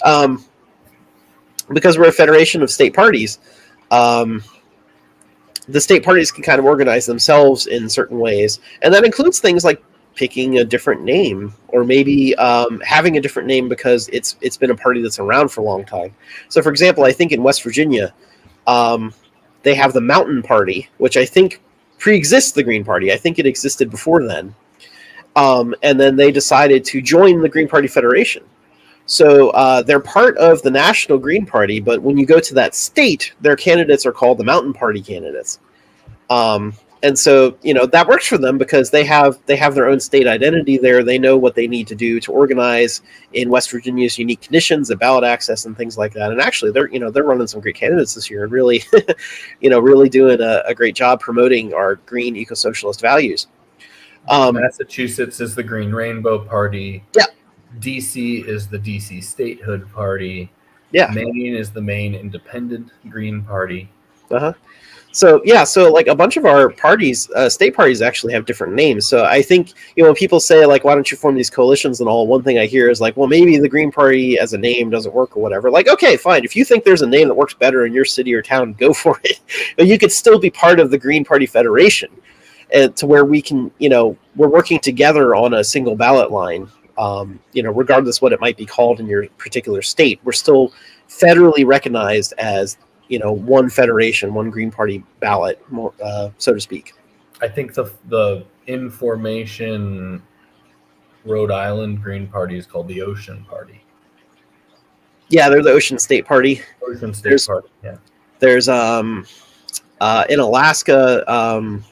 Um, because we're a federation of state parties, um, the state parties can kind of organize themselves in certain ways, and that includes things like picking a different name, or maybe having a different name because it's been a party that's around for a long time. So, for example, I think in West Virginia, um, they have the Mountain Party, which I think pre-exists the Green Party. I think it existed before then, and then they decided to join the Green Party Federation. So they're part of the National Green Party, but when you go to that state, their candidates are called the Mountain Party candidates. And so that works for them because they have their own state identity there. They know what they need to do to organize in West Virginia's unique conditions, the ballot access, and things like that. And actually, they're running some great candidates this year and really, really doing a great job promoting our green eco-socialist values. Massachusetts is the Green Rainbow Party. Yeah. DC is the DC Statehood Party. Yeah. Maine is the Maine Independent Green Party. So like a bunch of our parties, state parties, actually have different names. So I think when people say like, why don't you form these coalitions and all, one thing I hear is like, well, maybe the Green Party as a name doesn't work or whatever. Like, okay, fine. If you think there's a name that works better in your city or town, go for it. But you could still be part of the Green Party Federation, and to where we can, we're working together on a single ballot line. Regardless what it might be called in your particular state, we're still federally recognized as one federation, one Green Party ballot, so to speak. I think the in-formation Rhode Island Green Party is called the Ocean Party. Yeah, they're the Ocean State Party. Ocean State Party. Yeah. There's in Alaska.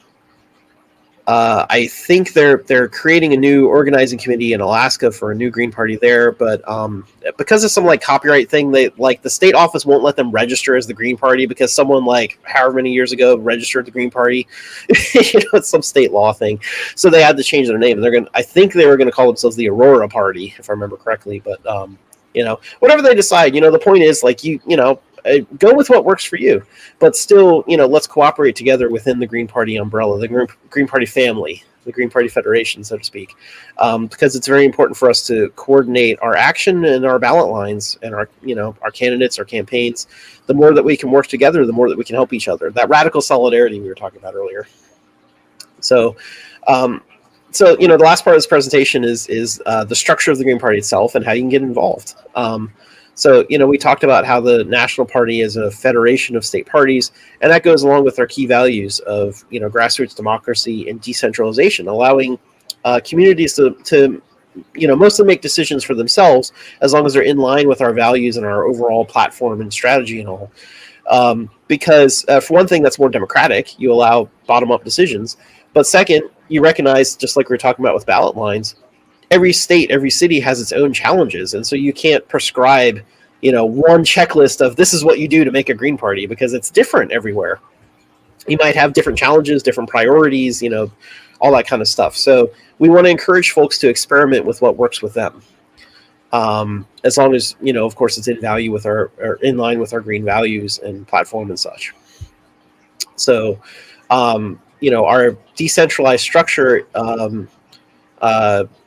I think they're creating a new organizing committee in Alaska for a new Green Party there, but because of some like copyright thing, they like the state office won't let them register as the Green Party because someone like however many years ago registered the Green Party. It's some state law thing, so they had to change their name. And I think they were gonna call themselves the Aurora Party, if I remember correctly. But whatever they decide, the point is like go with what works for you, but still, let's cooperate together within the Green Party umbrella, the Green Party family, the Green Party Federation, so to speak, because it's very important for us to coordinate our action and our ballot lines and our candidates, our campaigns. The more that we can work together, the more that we can help each other. That radical solidarity we were talking about earlier. So, the last part of this presentation is the structure of the Green Party itself and how you can get involved. So, we talked about how the National Party is a federation of state parties, and that goes along with our key values of, grassroots democracy and decentralization, allowing communities to mostly make decisions for themselves as long as they're in line with our values and our overall platform and strategy and all. Because for one thing, that's more democratic. You allow bottom-up decisions. But second, you recognize, just like we were talking about with ballot lines, every state, every city has its own challenges. And so you can't prescribe, one checklist of this is what you do to make a Green Party, because it's different everywhere. You might have different challenges, different priorities, all that kind of stuff. So we want to encourage folks to experiment with what works with them. As long as, of course, it's in value with or in line with our green values and platform and such. So, our decentralized structure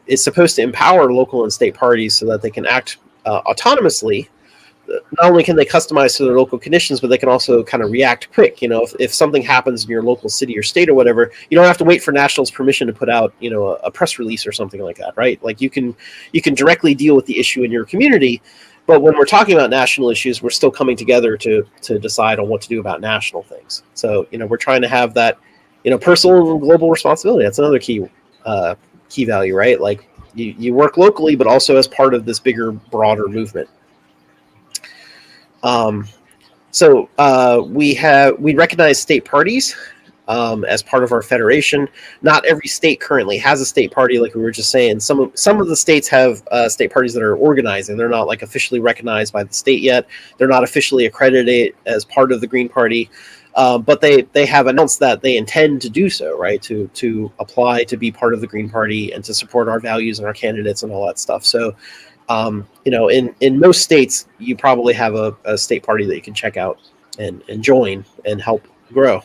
is supposed to empower local and state parties so that they can act autonomously. Not only can they customize to their local conditions, but they can also kind of react quick. If something happens in your local city or state or whatever, you don't have to wait for nationals' permission to put out, a press release or something like that, right? Like you can directly deal with the issue in your community. But when we're talking about national issues, we're still coming together to decide on what to do about national things. So, we're trying to have that, personal and global responsibility. That's another key value, right? Like you work locally, but also as part of this bigger, broader movement. So we recognize state parties as part of our federation. Not every state currently has a state party, like we were just saying. Some of the states have state parties that are organizing. They're not like officially recognized by the state yet. They're not officially accredited as part of the Green Party. But they have announced that they intend to do so, right? To apply to be part of the Green Party and to support our values and our candidates and all that stuff. So, in most states, you probably have a state party that you can check out and join and help grow.